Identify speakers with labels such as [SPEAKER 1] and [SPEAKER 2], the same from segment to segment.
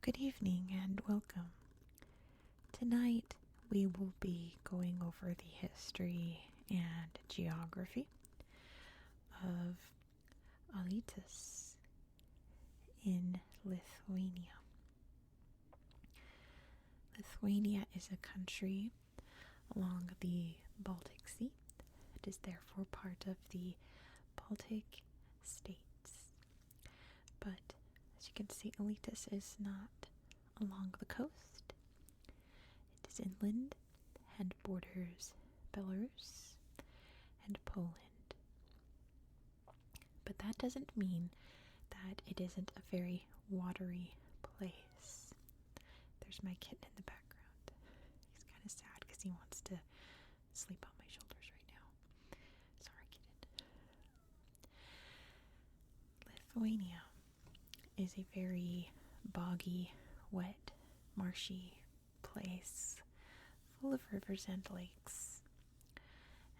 [SPEAKER 1] good evening and welcome. Tonight we will be going over the history and geography of Alytus in Lithuania. Lithuania is a country along the Baltic Sea. It is therefore part of the Baltic states. But as you can see, Alytus is not along the coast. It is inland and borders Belarus and Poland. But that doesn't mean that it isn't a very watery place. There's my kitten in the background. He's kind of sad because he wants to sleep on my shoulders right now. Sorry, kitten. Lithuania is a very boggy, wet, marshy place full of rivers and lakes,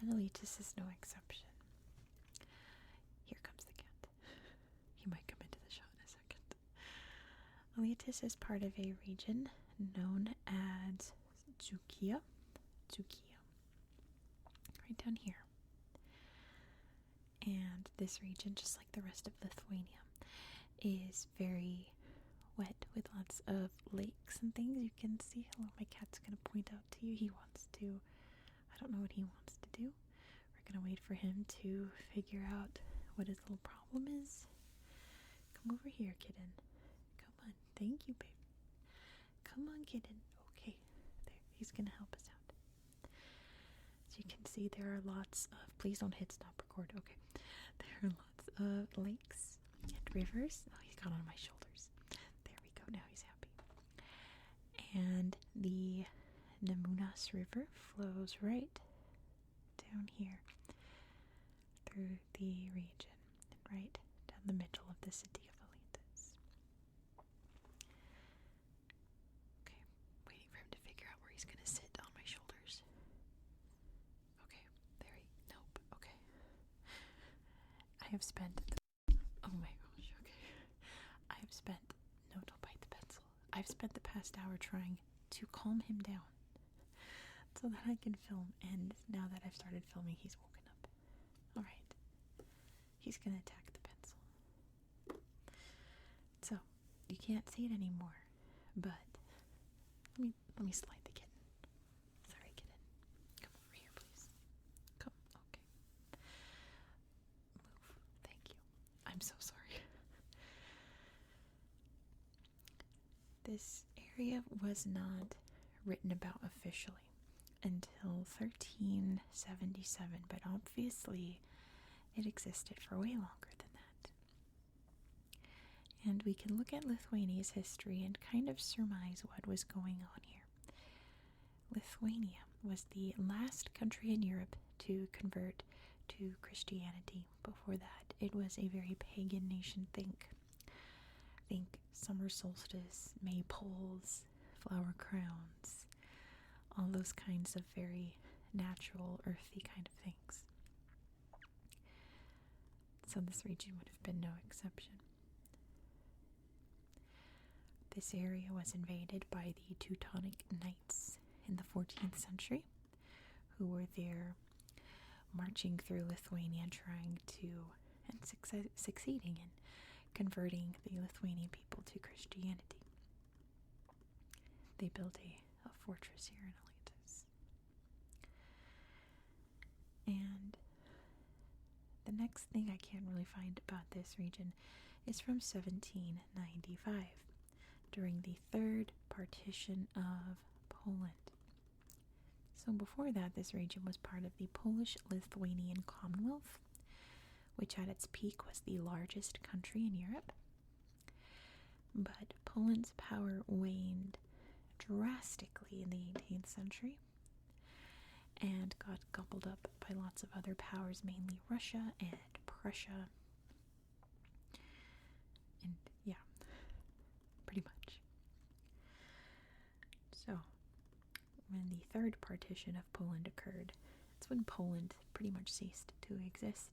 [SPEAKER 1] and Alytus is no exception. Here comes the cat. He might come into the shot in a second. Alytus is part of a region known as Zukia, right down here. And this region, just like the rest of Lithuania, is very wet with lots of lakes and things. You can see, hello, my cat's going to point out to you. He wants to, I don't know what he wants to do. We're going to wait for him to figure out what his little problem is. Come over here, kitten. Come on. Thank you, baby. Come on, kitten. Okay. There. He's going to help us out. As you can see, there are lots of, please don't hit stop record. Okay. There are lots of lakes and rivers. Oh, he's got on my shoulders. There we go. Now he's happy. And the Nemunas River flows right down here through the region and right down the middle of the city of Alytus. Okay, waiting for him to figure out where he's going to sit on my shoulders. Okay, nope, okay. I have spent, oh my gosh, okay. No, don't bite the pencil. I've spent the past hour trying to calm him down so that I can film, and now that I've started filming, he's woken up. Alright. He's gonna attack the pencil. So, you can't see it anymore, but let me slide the kitten. Sorry, kitten. Come over here, please. Come. Okay. Move. Thank you. I'm so sorry. This area was not written about officially until 1377, but obviously it existed for way longer than that. And we can look at Lithuania's history and kind of surmise what was going on here. Lithuania was the last country in Europe to convert to Christianity. Before that, it was a very pagan nation. Think summer solstice, maypoles, flower crowns, all those kinds of very natural, earthy kind of things. So this region would have been no exception. This area was invaded by the Teutonic Knights in the 14th century, who were there marching through Lithuania trying to, and succeeding in converting the Lithuanian people to Christianity. They built a fortress here in Alytus. And the next thing I can really find about this region is from 1795, during the third partition of Poland. So before that, this region was part of the Polish-Lithuanian Commonwealth, which at its peak was the largest country in Europe. But Poland's power waned drastically in the 18th century and got gobbled up by lots of other powers, mainly Russia and Prussia. And yeah, pretty much. So, when the third partition of Poland occurred, that's when Poland pretty much ceased to exist.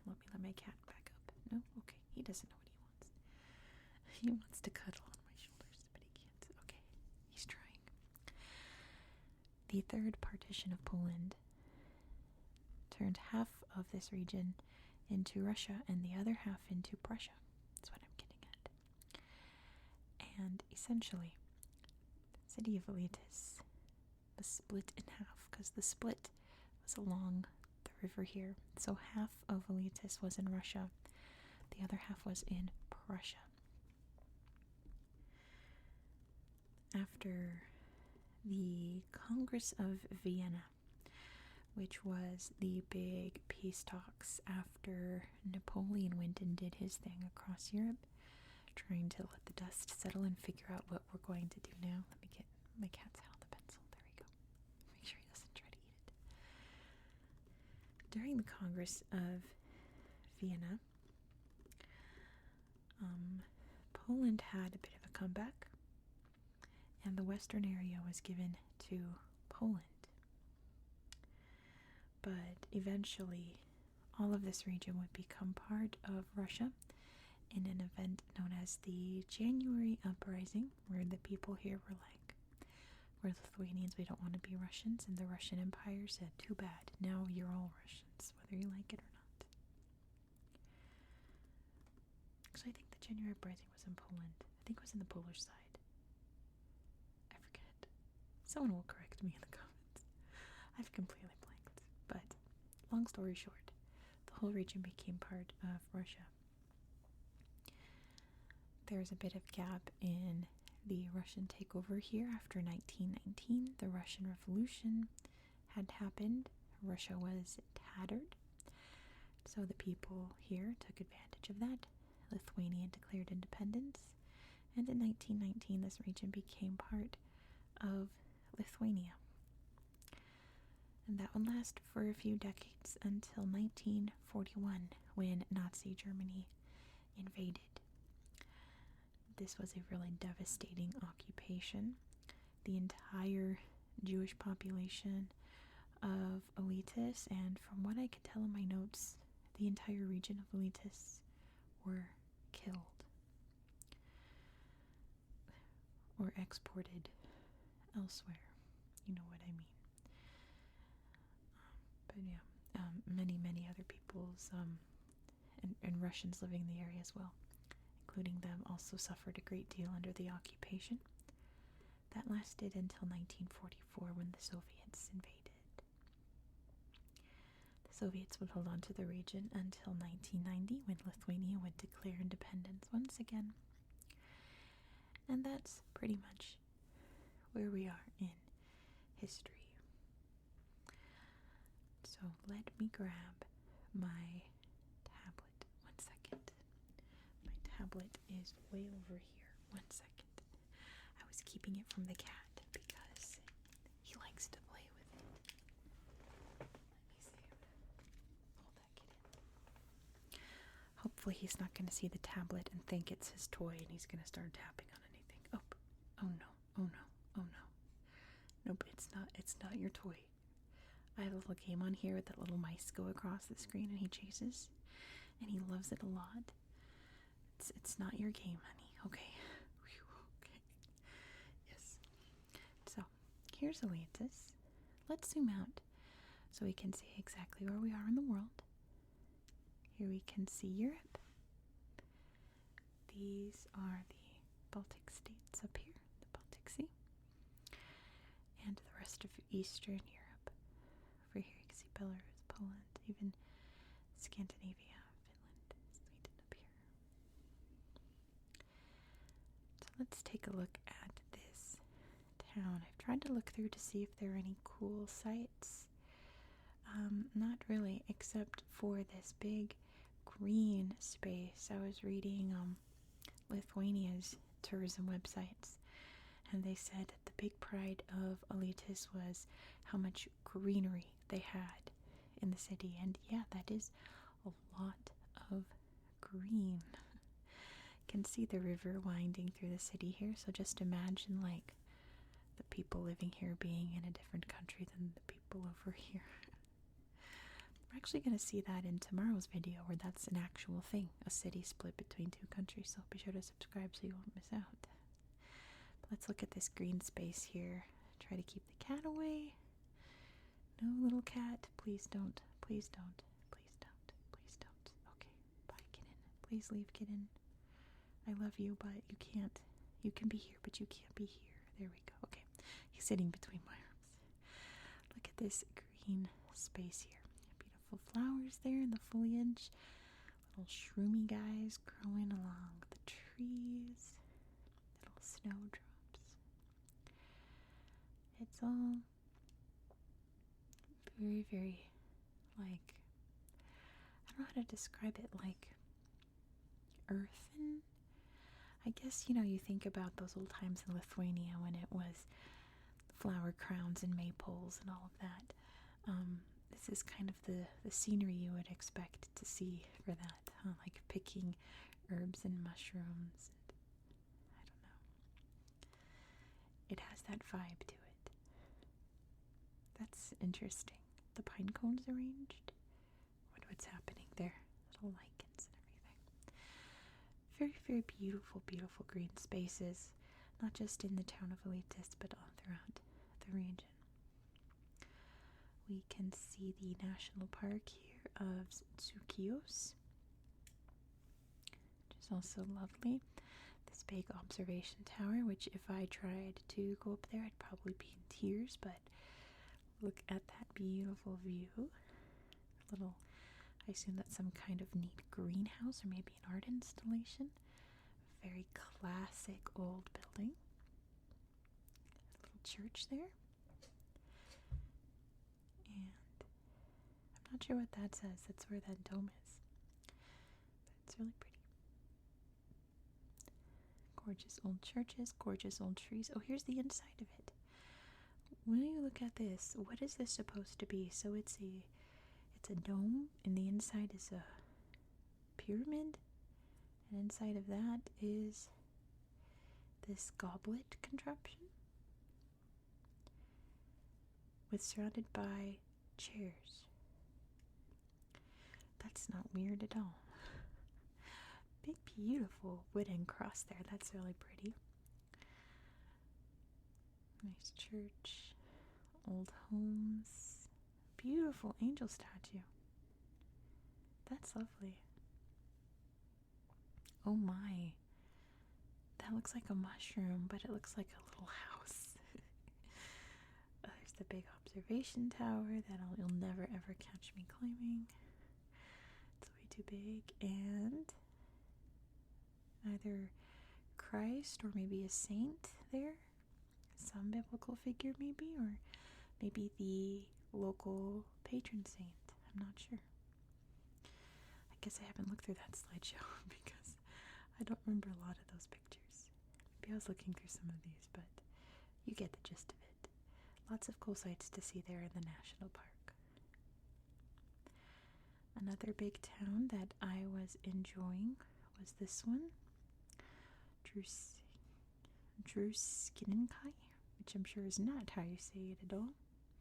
[SPEAKER 1] Let me let my cat back up. No? Okay. He doesn't know what he wants. He wants to cuddle on my the third partition of Poland turned half of this region into Russia and the other half into Prussia. That's what I'm getting at. And essentially, the city of Alytus was split in half because the split was along the river here. So half of Alytus was in Russia, the other half was in Prussia. After the Congress of Vienna, which was the big peace talks after Napoleon went and did his thing across Europe, trying to let the dust settle and figure out what we're going to do now. Let me get my cat's out of the pencil. There we go. Make sure he doesn't try to eat it. During the Congress of Vienna, Poland had a bit of a comeback, and the western area was given to Poland. But eventually, all of this region would become part of Russia in an event known as the January Uprising, where the people here were like, we're Lithuanians, we don't want to be Russians, and the Russian Empire said, too bad, now you're all Russians, whether you like it or not. So I think the January Uprising was in Poland. I think it was in the Polish side. I forget. Someone will correct me in the comments. I've completely blanked. But long story short, the whole region became part of Russia. There's a bit of gap in the Russian takeover here after 1919. The Russian Revolution had happened. Russia was tattered. So the people here took advantage of that. Lithuania declared independence. And in 1919, this region became part of Lithuania. And that one lasted for a few decades until 1941, when Nazi Germany invaded. This was a really devastating occupation. The entire Jewish population of Alytus, and from what I could tell in my notes, the entire region of Alytus were killed or exported elsewhere. You know what I mean. But yeah, many other peoples and Russians living in the area as well, including them, also suffered a great deal under the occupation. That lasted until 1944, when the Soviets invaded. The Soviets would hold on to the region until 1990, when Lithuania would declare independence once again. And that's pretty much where we are in history. So let me grab my tablet. 1 second. My tablet is way over here. 1 second. I was keeping it from the cat because he likes to play with it. Let me see. Hold that kid in. Hopefully he's not going to see the tablet and think it's his toy and he's going to start tapping on anything. Oh no. Oh no. Oh no. Nope, it's not your toy. I have a little game on here that little mice go across the screen and he chases, and he loves it a lot. It's not your game, honey. Okay. Okay. Yes. So here's Alytus. Let's zoom out so we can see exactly where we are in the world. Here we can see Europe. These are the Baltic states up here, the Baltic Sea, and the rest of Eastern Europe. Over here you can see Belarus, Poland, even Scandinavia, Finland, Sweden up here. So let's take a look at this town. I've tried to look through to see if there are any cool sites. Not really, except for this big green space. I was reading Lithuania's tourism websites, and they said that the big pride of Alytus was how much greenery they had in the city. And yeah, that is a lot of green. Can see the river winding through the city here, so just imagine like the people living here being in a different country than the people over here. We're actually going to see that in tomorrow's video, where that's an actual thing, a city split between two countries, so be sure to subscribe so you won't miss out. But let's look at this green space here. Try to keep the cat away. No, little cat. Please don't. Please don't. Please don't. Please don't. Okay. Bye, kitten. Please leave, kitten. I love you, but you can't. You can be here, but you can't be here. There we go. Okay. He's sitting between my arms. Look at this green space here. Beautiful flowers there in the foliage. Little shroomy guys growing along the trees. Little snowdrops. It's all very, very, like, I don't know how to describe it, like earthen. I guess, you think about those old times in Lithuania when it was flower crowns and maypoles and all of that. This is kind of the scenery you would expect to see for that, huh? Like picking herbs and mushrooms. And, I don't know. It has that vibe to it. That's interesting. The pine cones arranged. What's happening there? Little lichens and everything. Very, very beautiful, beautiful green spaces. Not just in the town of Alytus, but all throughout the region. We can see the national park here of Tsukios, which is also lovely. This big observation tower, which if I tried to go up there, I'd probably be in tears, but look at that beautiful view. I assume that's some kind of neat greenhouse or maybe an art installation. Very classic old building. Little church there. And I'm not sure what that says. That's where that dome is. But it's really pretty. Gorgeous old churches, gorgeous old trees. Oh, here's the inside of it. Will you look at this? What is this supposed to be? So it's a dome, and the inside is a pyramid, and inside of that is this goblet contraption surrounded by chairs. That's not weird at all. Big, beautiful wooden cross there. That's really pretty. Nice church, old homes, beautiful angel statue. That's lovely. Oh my. That looks like a mushroom, but it looks like a little house. There's the big observation tower that you'll never ever catch me climbing. It's way too big. And either Christ or maybe a saint there. Some biblical figure maybe, or maybe the local patron saint. I'm not sure. I guess I haven't looked through that slideshow because I don't remember a lot of those pictures. Maybe I was looking through some of these, but you get the gist of it. Lots of cool sights to see there in the national park. Another big town that I was enjoying was this one, Druskininkai, which I'm sure is not how you say it at all.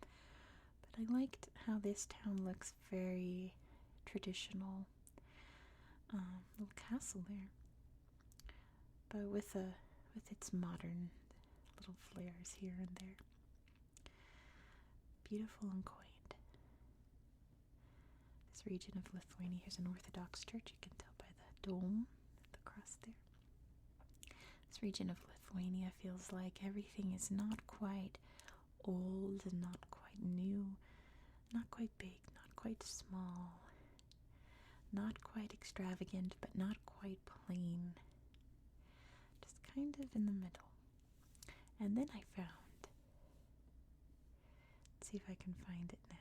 [SPEAKER 1] But I liked how this town looks very traditional. Little castle there, but with its modern little flares here and there. Beautiful and quaint. This region of Lithuania is an Orthodox church. You can tell by the dome, the cross there. This region of Lithuania feels like everything is not quite old and not quite new, not quite big, not quite small, not quite extravagant, but not quite plain. Just kind of in the middle. And then I found, let's see if I can find it now.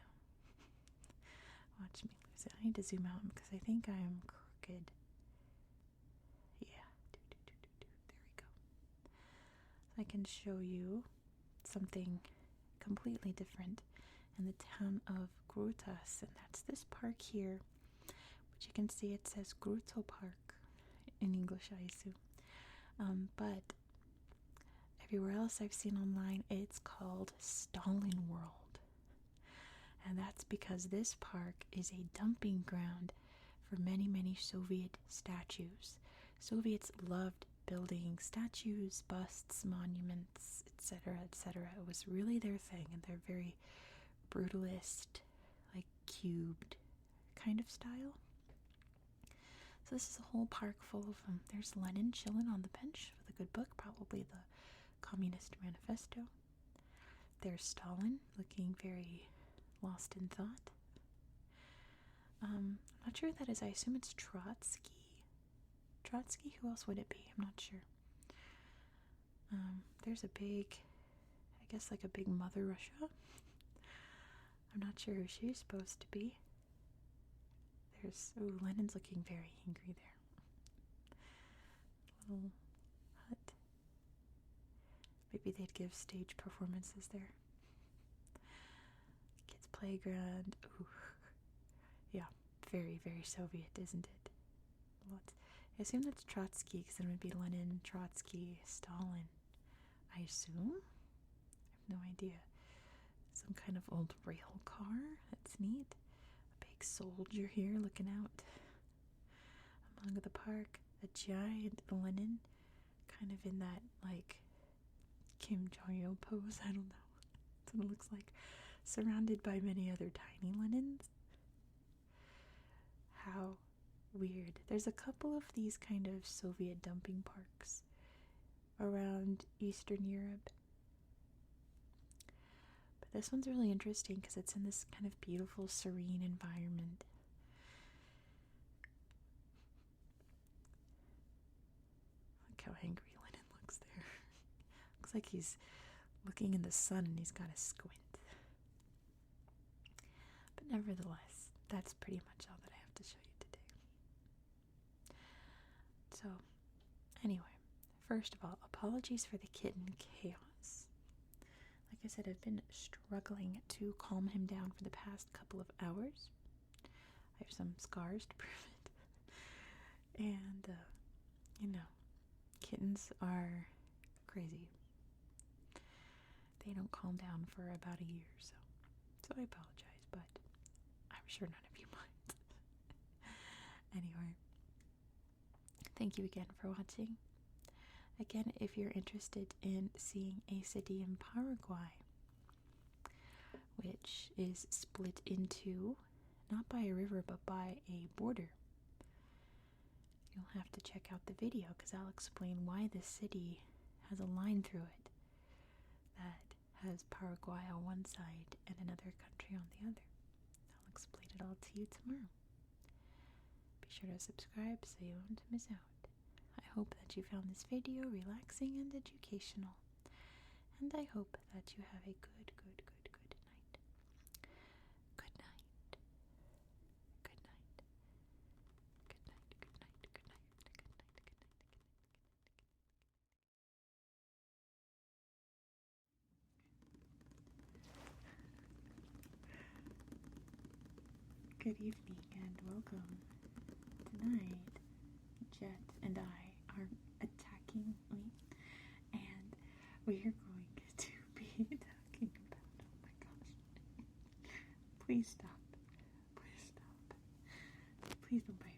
[SPEAKER 1] Watch me lose it. I need to zoom out because I think I am crooked. Yeah. There we go. So I can show you something completely different in the town of Grutas, and that's this park here, which you can see it says Gruto Park in English, I assume. But everywhere else I've seen online, it's called Stalin World. And that's because this park is a dumping ground for many, many Soviet statues. Soviets loved building statues, busts, monuments, etc., etc. It was really their thing, and they're very brutalist, like cubed kind of style. So this is a whole park full of them. There's Lenin chilling on the bench with a good book, probably the Communist Manifesto. There's Stalin, looking very lost in thought. I'm not sure who that is. I assume it's Trotsky. Trotsky? Who else would it be? I'm not sure. There's a big, I guess like a big Mother Russia. I'm not sure who she's supposed to be. Oh, Lenin's looking very angry there. Little hut. Maybe they'd give stage performances there. Kids' playground. Ooh. Yeah, very, very Soviet, isn't it? I assume that's Trotsky, because then it would be Lenin, Trotsky, Stalin. I assume? I have no idea. Some kind of old rail car. That's neat. A big soldier here looking out among the park. A giant Lenin, kind of in that, like, Kim Jong-il pose. I don't know. That's what it looks like. Surrounded by many other tiny Lenins. How weird. There's a couple of these kind of Soviet dumping parks around Eastern Europe. But this one's really interesting because it's in this kind of beautiful, serene environment. Look how angry Lenin looks there. Looks like he's looking in the sun and he's got a squint. But nevertheless, that's pretty much all that I have to show you today. So, anyway, first of all, apologies for the kitten chaos. Like I said, I've been struggling to calm him down for the past couple of hours. I have some scars to prove it. And, kittens are crazy. They don't calm down for about a year, so I apologize, but I'm sure none of you mind. Anyway, thank you again for watching. Again, if you're interested in seeing a city in Paraguay, which is split into, not by a river, but by a border, you'll have to check out the video because I'll explain why this city has a line through it that has Paraguay on one side and another country on the other. I'll explain it all to you tomorrow. Be sure to subscribe so you won't miss out. I hope that you found this video relaxing and educational, and I hope that you have a good night. Good night. Good night. Good night. Good night. Good night. Good night. Good night. Good evening and welcome. Tonight, Jet and I are attacking me, and we are going to be talking about, oh my gosh, please stop, please don't bite.